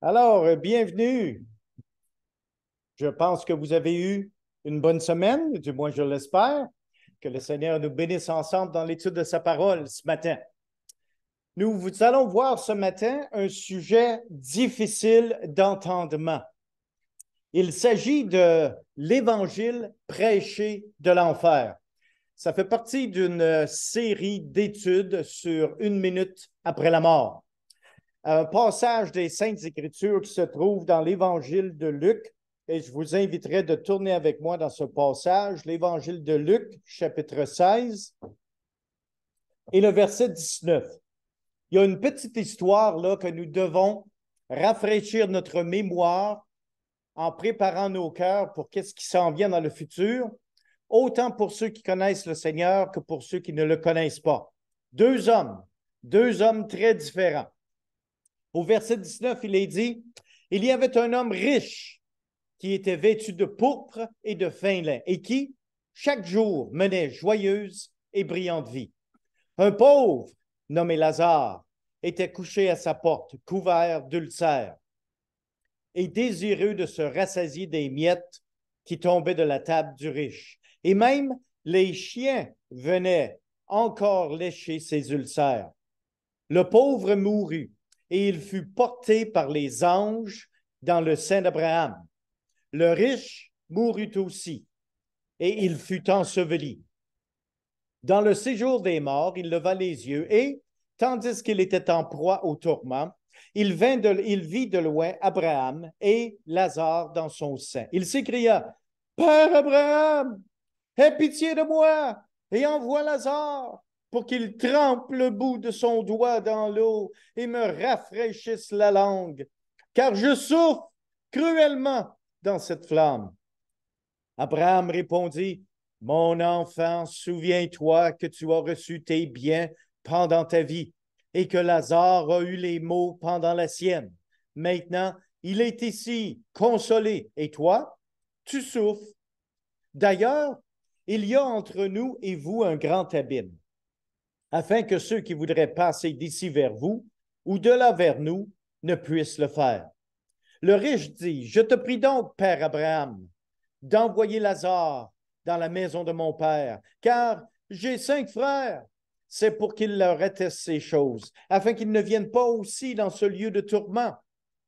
Alors, bienvenue. Je pense que vous avez eu une bonne semaine, du moins je l'espère. Que le Seigneur nous bénisse ensemble dans l'étude de sa parole ce matin. Nous allons voir ce matin un sujet difficile d'entendement. Il s'agit de l'Évangile prêché de l'enfer. Ça fait partie d'une série d'études sur 1 minute après la mort. Un passage des Saintes Écritures qui se trouve dans l'Évangile de Luc, et je vous inviterai de tourner avec moi dans ce passage, l'Évangile de Luc, chapitre 16, et le verset 19. Il y a une petite histoire là que nous devons rafraîchir notre mémoire en préparant nos cœurs pour qu'est-ce qui s'en vient dans le futur, autant pour ceux qui connaissent le Seigneur que pour ceux qui ne le connaissent pas. Deux hommes très différents. Au verset 19, il est dit, « Il y avait un homme riche qui était vêtu de pourpre et de fin lin et qui, chaque jour, menait joyeuse et brillante vie. Un pauvre, nommé Lazare, était couché à sa porte, couvert d'ulcères et désireux de se rassasier des miettes qui tombaient de la table du riche. Et même les chiens venaient encore lécher ses ulcères. Le pauvre mourut et il fut porté par les anges dans le sein d'Abraham. Le riche mourut aussi, et il fut enseveli. Dans le séjour des morts, il leva les yeux, et, tandis qu'il était en proie au tourment, il vit de loin Abraham et Lazare dans son sein. Il s'écria, « Père Abraham, aie pitié de moi, et envoie Lazare, pour qu'il trempe le bout de son doigt dans l'eau et me rafraîchisse la langue, car je souffre cruellement dans cette flamme. » Abraham répondit, « Mon enfant, souviens-toi que tu as reçu tes biens pendant ta vie et que Lazare a eu les maux pendant la sienne. Maintenant, il est ici, consolé, et toi, tu souffres. D'ailleurs, il y a entre nous et vous un grand abîme, afin que ceux qui voudraient passer d'ici vers vous ou de là vers nous ne puissent le faire. Le riche dit, « Je te prie donc, Père Abraham, d'envoyer Lazare dans la maison de mon père, car j'ai 5 frères. C'est pour qu'il leur atteste ces choses, afin qu'ils ne viennent pas aussi dans ce lieu de tourment. »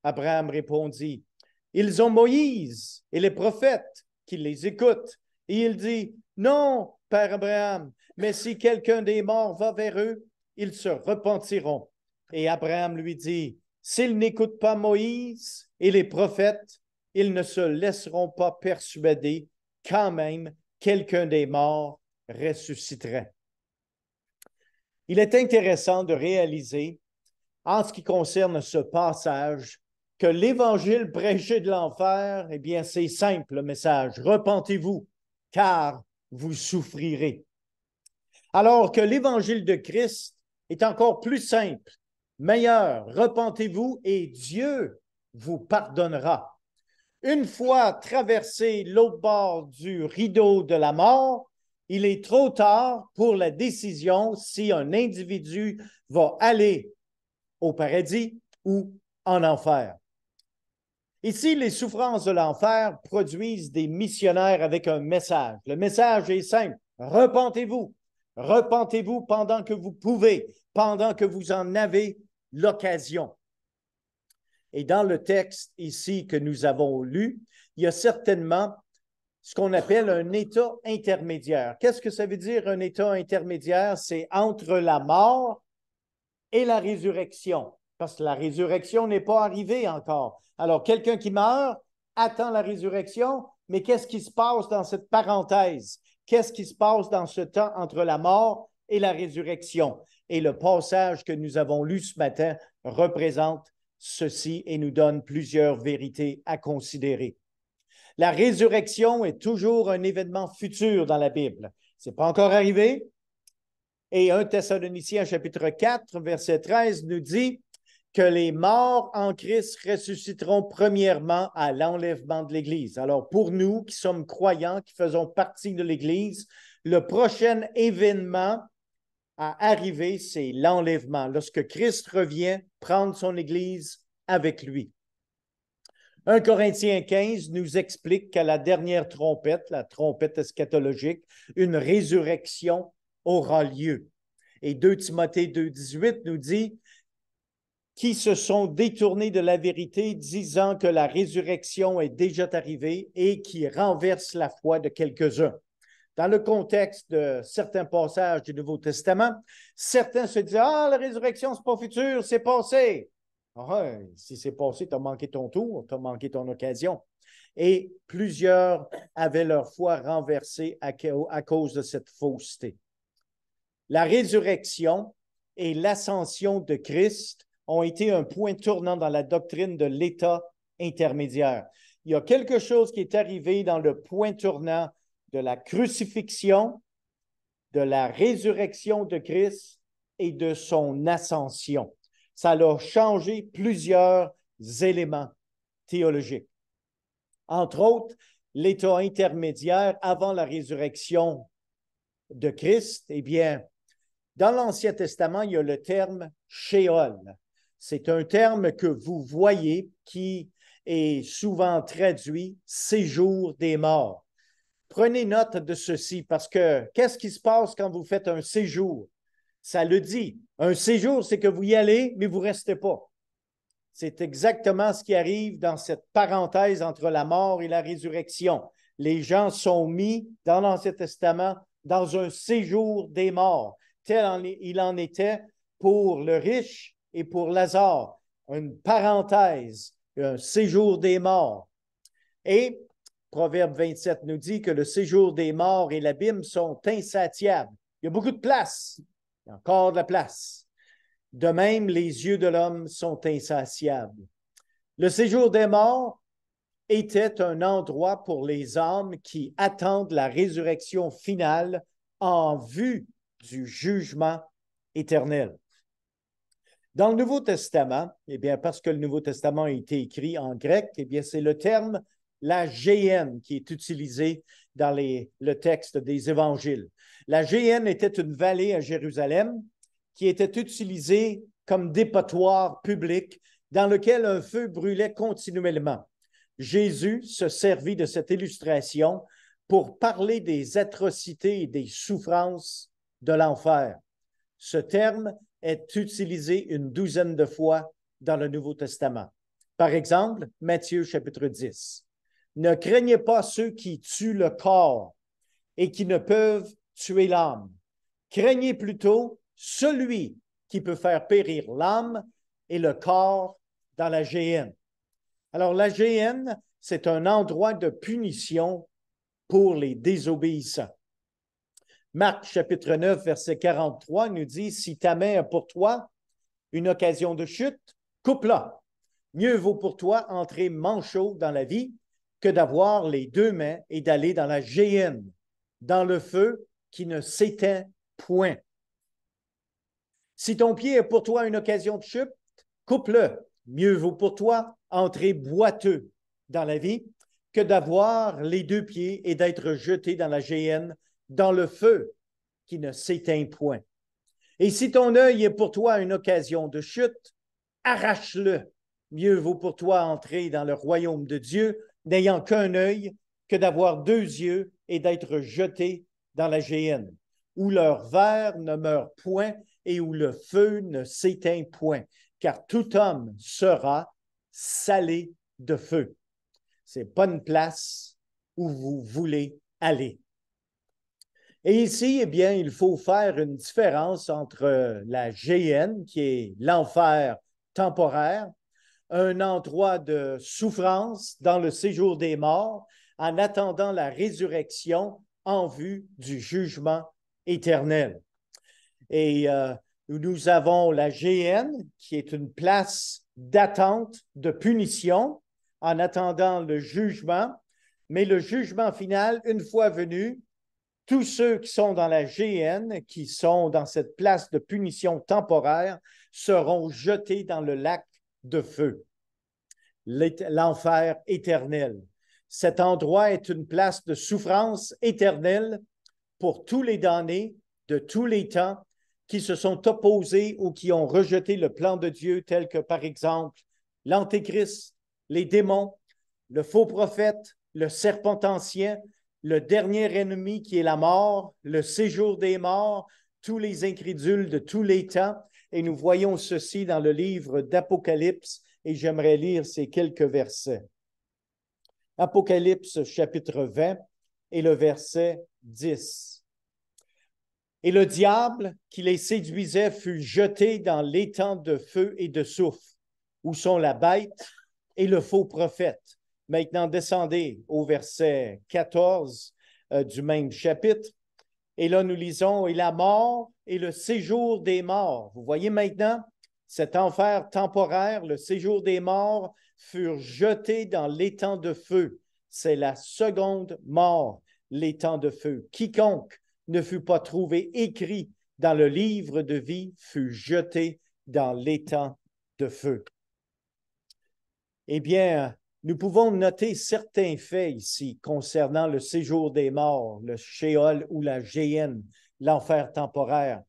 Abraham répondit, « Ils ont Moïse et les prophètes qui les écoutent. » Et il dit, « Non, Père Abraham, mais si quelqu'un des morts va vers eux, ils se repentiront. » Et Abraham lui dit, « S'ils n'écoutent pas Moïse et les prophètes, ils ne se laisseront pas persuader quand même quelqu'un des morts ressusciterait. » Il est intéressant de réaliser, en ce qui concerne ce passage, que l'Évangile prêché de l'enfer, eh bien, c'est simple le message. Repentez-vous, car vous souffrirez. Alors que l'Évangile de Christ est encore plus simple, meilleur. Repentez-vous et Dieu vous pardonnera. Une fois traversé l'autre bord du rideau de la mort, il est trop tard pour la décision si un individu va aller au paradis ou en enfer. Ici, les souffrances de l'enfer produisent des missionnaires avec un message. Le message est simple, repentez-vous. Repentez-vous pendant que vous pouvez, pendant que vous en avez l'occasion. Et dans le texte ici que nous avons lu, il y a certainement ce qu'on appelle un état intermédiaire. Qu'est-ce que ça veut dire un état intermédiaire? C'est entre la mort et la résurrection, parce que la résurrection n'est pas arrivée encore. Alors, quelqu'un qui meurt attend la résurrection, mais qu'est-ce qui se passe dans cette parenthèse? Qu'est-ce qui se passe dans ce temps entre la mort et la résurrection? Et le passage que nous avons lu ce matin représente ceci et nous donne plusieurs vérités à considérer. La résurrection est toujours un événement futur dans la Bible. Ce n'est pas encore arrivé. Et 1 Thessaloniciens chapitre 4, verset 13 nous dit que les morts en Christ ressusciteront premièrement à l'enlèvement de l'Église. Alors pour nous qui sommes croyants, qui faisons partie de l'Église, le prochain événement à arriver, c'est l'enlèvement. Lorsque Christ revient prendre son Église avec lui. 1 Corinthiens 15 nous explique qu'à la dernière trompette, la trompette eschatologique, une résurrection aura lieu. Et 2 Timothée 2,18 nous dit qui se sont détournés de la vérité, disant que la résurrection est déjà arrivée et qui renverse la foi de quelques-uns. Dans le contexte de certains passages du Nouveau Testament, certains se disent « Ah, la résurrection, c'est pas futur, c'est passé. » Ah, si c'est passé, tu as manqué ton tour, tu as manqué ton occasion. Et plusieurs avaient leur foi renversée à cause de cette fausseté. La résurrection et l'ascension de Christ ont été un point tournant dans la doctrine de l'état intermédiaire. Il y a quelque chose qui est arrivé dans le point tournant de la crucifixion, de la résurrection de Christ et de son ascension. Ça a changé plusieurs éléments théologiques. Entre autres, l'état intermédiaire avant la résurrection de Christ, eh bien, dans l'Ancien Testament, il y a le terme « Sheol ». C'est un terme que vous voyez qui est souvent traduit « séjour des morts ». Prenez note de ceci parce que qu'est-ce qui se passe quand vous faites un séjour? Ça le dit. Un séjour, c'est que vous y allez, mais vous ne restez pas. C'est exactement ce qui arrive dans cette parenthèse entre la mort et la résurrection. Les gens sont mis dans l'Ancien Testament dans un séjour des morts. Tel il en était pour le riche et pour Lazare. Une parenthèse, un séjour des morts. Et Proverbe 27 nous dit que le séjour des morts et l'abîme sont insatiables. Il y a beaucoup de place. Il y a encore de la place. De même, les yeux de l'homme sont insatiables. Le séjour des morts était un endroit pour les âmes qui attendent la résurrection finale en vue du jugement éternel. Dans le Nouveau Testament, eh bien, parce que le Nouveau Testament a été écrit en grec, eh bien, c'est le terme la Géhenne qui est utilisé dans le texte des évangiles. La Géhenne était une vallée à Jérusalem qui était utilisée comme dépotoir public dans lequel un feu brûlait continuellement. Jésus se servit de cette illustration pour parler des atrocités et des souffrances de l'enfer. Ce terme est utilisé une douzaine de fois dans le Nouveau Testament. Par exemple, Matthieu chapitre 10. Ne craignez pas ceux qui tuent le corps et qui ne peuvent tuer l'âme. Craignez plutôt celui qui peut faire périr l'âme et le corps dans la géhenne. Alors, la géhenne, c'est un endroit de punition pour les désobéissants. Marc, chapitre 9, verset 43, nous dit « Si ta main a pour toi une occasion de chute, coupe-la. Mieux vaut pour toi entrer manchot dans la vie que d'avoir les deux mains et d'aller dans la géhenne, dans le feu qui ne s'éteint point. Si ton pied est pour toi une occasion de chute, coupe-le. Mieux vaut pour toi entrer boiteux dans la vie que d'avoir les deux pieds et d'être jeté dans la géhenne, dans le feu qui ne s'éteint point. Et si ton œil est pour toi une occasion de chute, arrache-le. Mieux vaut pour toi entrer dans le royaume de Dieu, n'ayant qu'un œil, que d'avoir deux yeux et d'être jeté dans la géhenne, où leur ver ne meurt point et où le feu ne s'éteint point, car tout homme sera salé de feu. Ce n'est pas une place où vous voulez aller. Et ici, eh bien, il faut faire une différence entre la géhenne, qui est l'enfer temporaire, un endroit de souffrance dans le séjour des morts, en attendant la résurrection en vue du jugement éternel. Et nous avons la géhenne, qui est une place d'attente, de punition, en attendant le jugement. Mais le jugement final, une fois venu, tous ceux qui sont dans la géhenne, qui sont dans cette place de punition temporaire, seront jetés dans le lac de feu, l'enfer éternel. Cet endroit est une place de souffrance éternelle pour tous les damnés de tous les temps qui se sont opposés ou qui ont rejeté le plan de Dieu, tel que, par exemple, l'Antéchrist, les démons, le faux prophète, le serpent ancien, le dernier ennemi qui est la mort, le séjour des morts, tous les incrédules de tous les temps. Et nous voyons ceci dans le livre d'Apocalypse, et j'aimerais lire ces quelques versets. Apocalypse chapitre 20 et le verset 10. Et le diable qui les séduisait fut jeté dans l'étang de feu et de soufre, où sont la bête et le faux prophète. Maintenant, descendez au verset 14 du même chapitre. Et là, nous lisons, et la mort et le séjour des morts. Vous voyez maintenant, cet enfer temporaire, le séjour des morts, furent jetés dans l'étang de feu. C'est la seconde mort, l'étang de feu. Quiconque ne fut pas trouvé écrit dans le livre de vie fut jeté dans l'étang de feu. Eh bien, nous pouvons noter certains faits ici concernant le séjour des morts, le Sheol ou la Géhenne, l'enfer temporaire.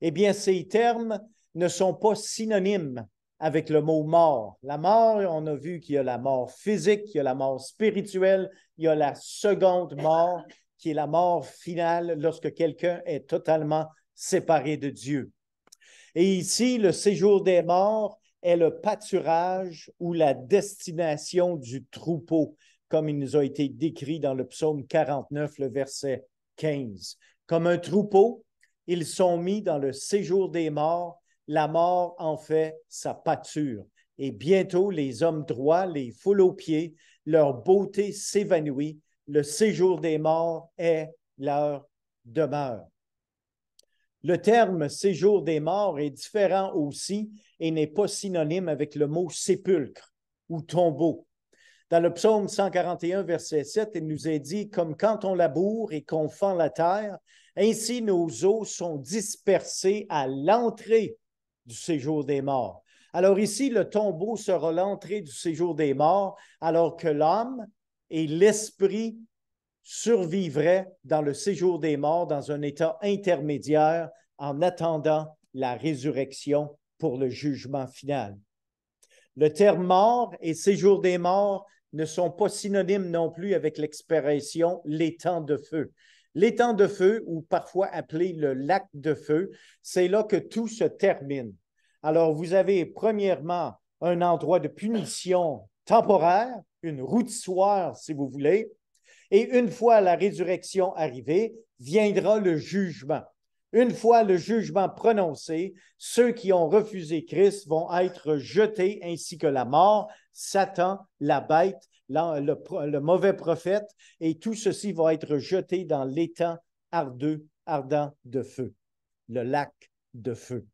Eh bien, ces termes ne sont pas synonymes avec le mot mort. La mort, on a vu qu'il y a la mort physique, il y a la mort spirituelle, il y a la seconde mort, qui est la mort finale lorsque quelqu'un est totalement séparé de Dieu. Et ici, le séjour des morts est le pâturage ou la destination du troupeau, comme il nous a été décrit dans le psaume 49, le verset 15. Comme un troupeau, ils sont mis dans le séjour des morts. La mort en fait sa pâture. Et bientôt, les hommes droits les foulent aux pieds, leur beauté s'évanouit. Le séjour des morts est leur demeure. Le terme séjour des morts est différent aussi et n'est pas synonyme avec le mot sépulcre ou tombeau. Dans le psaume 141, verset 7, il nous est dit, comme quand on laboure et qu'on fend la terre, ainsi nos os sont dispersés à l'entrée du séjour des morts. Alors ici, le tombeau sera l'entrée du séjour des morts, alors que l'âme et l'esprit survivraient dans le séjour des morts dans un état intermédiaire en attendant la résurrection pour le jugement final. Le terme mort et séjour des morts ne sont pas synonymes non plus avec l'expression l'étang de feu. L'étang de feu, ou parfois appelé le lac de feu, c'est là que tout se termine. Alors, vous avez premièrement un endroit de punition temporaire, une rôtissoire, si vous voulez, et une fois la résurrection arrivée, viendra le jugement. Une fois le jugement prononcé, ceux qui ont refusé Christ vont être jetés ainsi que la mort, Satan, la bête, le mauvais prophète, et tout ceci va être jeté dans l'étang ardent de feu, le lac de feu.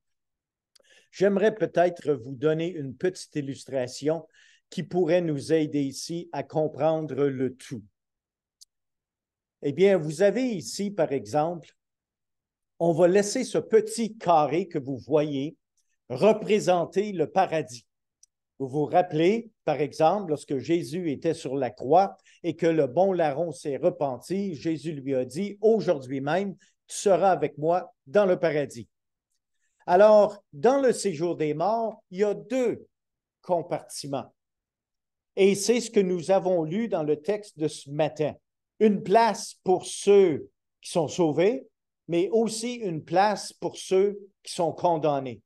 J'aimerais peut-être vous donner une petite illustration qui pourrait nous aider ici à comprendre le tout. Eh bien, vous avez ici, par exemple, on va laisser ce petit carré que vous voyez représenter le paradis. Vous vous rappelez, par exemple, lorsque Jésus était sur la croix et que le bon larron s'est repenti, Jésus lui a dit, « Aujourd'hui même, tu seras avec moi dans le paradis. » Alors, dans le séjour des morts, il y a deux compartiments. Et c'est ce que nous avons lu dans le texte de ce matin. Une place pour ceux qui sont sauvés, mais aussi une place pour ceux qui sont condamnés.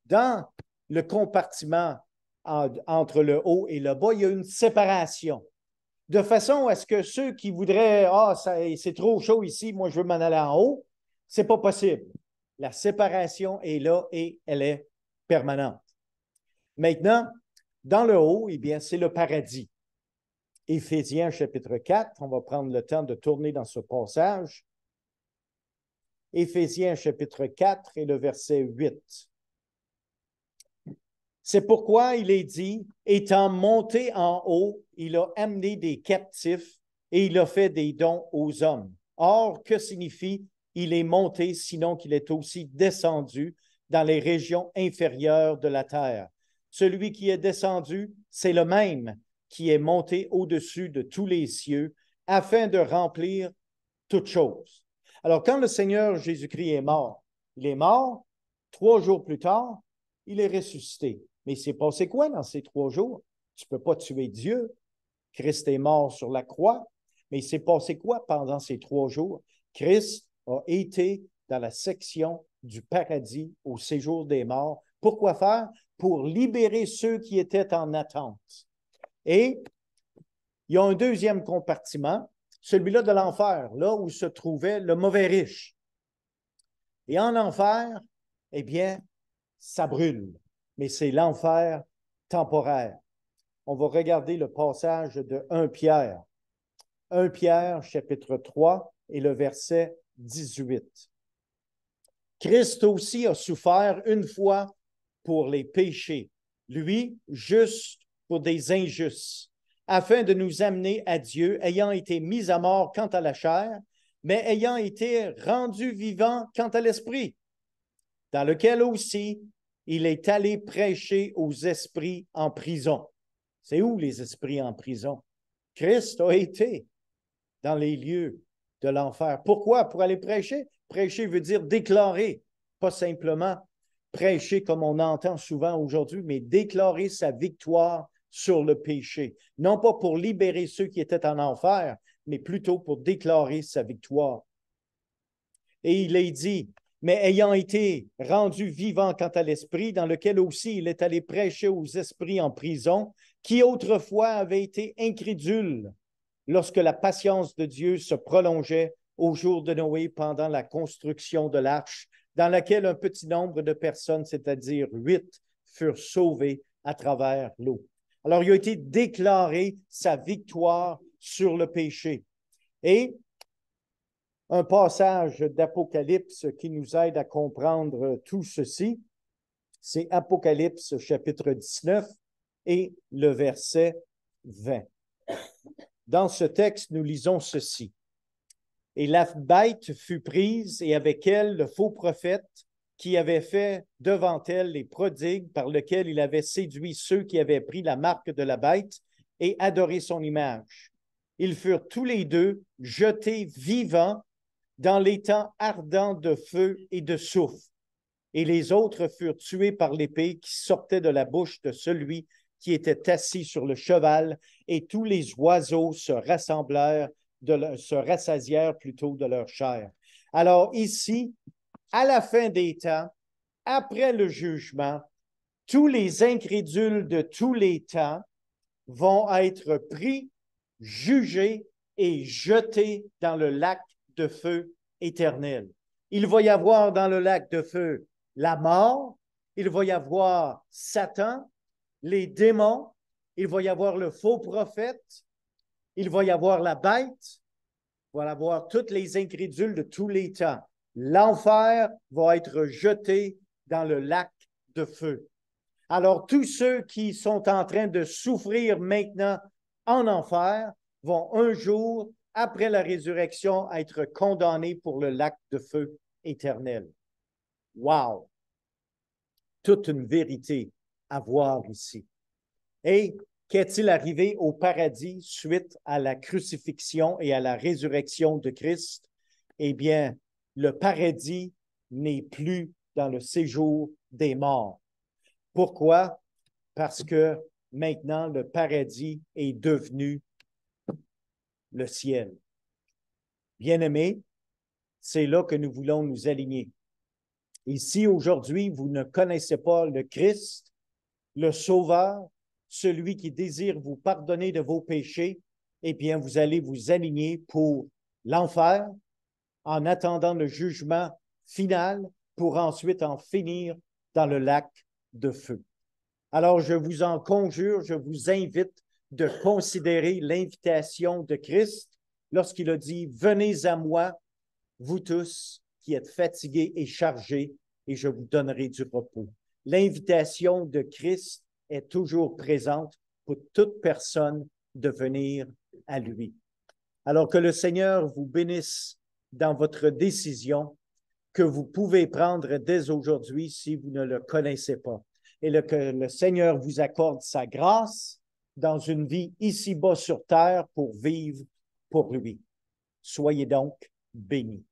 Dans le compartiment entre le haut et le bas, il y a une séparation, de façon à ce que ceux qui voudraient « Ah, c'est trop chaud ici, moi je veux m'en aller en haut », ce n'est pas possible. La séparation est là et elle est permanente. Maintenant, dans le haut, eh bien, c'est le paradis. Éphésiens chapitre 4, on va prendre le temps de tourner dans ce passage. Éphésiens chapitre 4 et le verset 8. C'est pourquoi il est dit, étant monté en haut, il a amené des captifs et il a fait des dons aux hommes. Or, que signifie il est monté, sinon qu'il est aussi descendu dans les régions inférieures de la terre? Celui qui est descendu, c'est le même qui est monté au-dessus de tous les cieux afin de remplir toutes choses. Alors, quand le Seigneur Jésus-Christ est mort, il est mort, 3 jours plus tard, il est ressuscité. Mais il s'est passé quoi dans ces 3 jours? Tu ne peux pas tuer Dieu. Christ est mort sur la croix, mais il s'est passé quoi pendant ces 3 jours? Christ a été dans la section du paradis au séjour des morts. Pourquoi faire? Pour libérer ceux qui étaient en attente. Et il y a un deuxième compartiment, celui-là de l'enfer, là où se trouvait le mauvais riche. Et en enfer, eh bien, ça brûle, mais c'est l'enfer temporaire. On va regarder le passage de 1 Pierre. 1 Pierre, chapitre 3, et le verset 18. Christ aussi a souffert une fois pour les péchés, lui, juste pour des injustes, afin de nous amener à Dieu, ayant été mis à mort quant à la chair, mais ayant été rendu vivant quant à l'esprit, dans lequel aussi il est allé prêcher aux esprits en prison. C'est où les esprits en prison? Christ a été dans les lieux de l'enfer. Pourquoi? Pour aller prêcher? Prêcher veut dire déclarer, pas simplement prêcher comme on entend souvent aujourd'hui, mais déclarer sa victoire sur le péché. Non pas pour libérer ceux qui étaient en enfer, mais plutôt pour déclarer sa victoire. Et il est dit, mais ayant été rendu vivant quant à l'esprit, dans lequel aussi il est allé prêcher aux esprits en prison, qui autrefois avaient été incrédules lorsque la patience de Dieu se prolongeait au jour de Noé pendant la construction de l'arche, dans laquelle un petit nombre de personnes, c'est-à-dire 8, furent sauvées à travers l'eau. Alors, il a été déclaré sa victoire sur le péché. Et un passage d'Apocalypse qui nous aide à comprendre tout ceci, c'est Apocalypse chapitre 19 et le verset 20. Dans ce texte, nous lisons ceci. Et la bête fut prise, et avec elle le faux prophète qui avait fait devant elle les prodigues par lesquels il avait séduit ceux qui avaient pris la marque de la bête et adoré son image. Ils furent tous les deux jetés vivants dans l'étang ardent de feu et de soufre. Et les autres furent tués par l'épée qui sortait de la bouche de celui qui était assis sur le cheval, et tous les oiseaux se rassasièrent plutôt de leur chair. Alors ici, à la fin des temps, après le jugement, tous les incrédules de tous les temps vont être pris, jugés et jetés dans le lac de feu éternel. Il va y avoir dans le lac de feu la mort, il va y avoir Satan, les démons, il va y avoir le faux prophète, il va y avoir la bête, il va y avoir tous les incrédules de tous les temps. L'enfer va être jeté dans le lac de feu. Alors, tous ceux qui sont en train de souffrir maintenant en enfer vont un jour, après la résurrection, être condamnés pour le lac de feu éternel. Wow! Toute une vérité à voir ici. Et qu'est-il arrivé au paradis suite à la crucifixion et à la résurrection de Christ? Eh bien, le paradis n'est plus dans le séjour des morts. Pourquoi? Parce que maintenant, le paradis est devenu le ciel. Bien-aimés, c'est là que nous voulons nous aligner. Et si aujourd'hui, vous ne connaissez pas le Christ, le Sauveur, celui qui désire vous pardonner de vos péchés, eh bien, vous allez vous aligner pour l'enfer en attendant le jugement final pour ensuite en finir dans le lac de feu. Alors, je vous en conjure, je vous invite de considérer l'invitation de Christ lorsqu'il a dit « Venez à moi, vous tous qui êtes fatigués et chargés, et je vous donnerai du repos. » L'invitation de Christ est toujours présente pour toute personne de venir à lui. Alors que le Seigneur vous bénisse dans votre décision que vous pouvez prendre dès aujourd'hui si vous ne le connaissez pas. Et que le Seigneur vous accorde sa grâce dans une vie ici-bas sur terre pour vivre pour lui. Soyez donc bénis.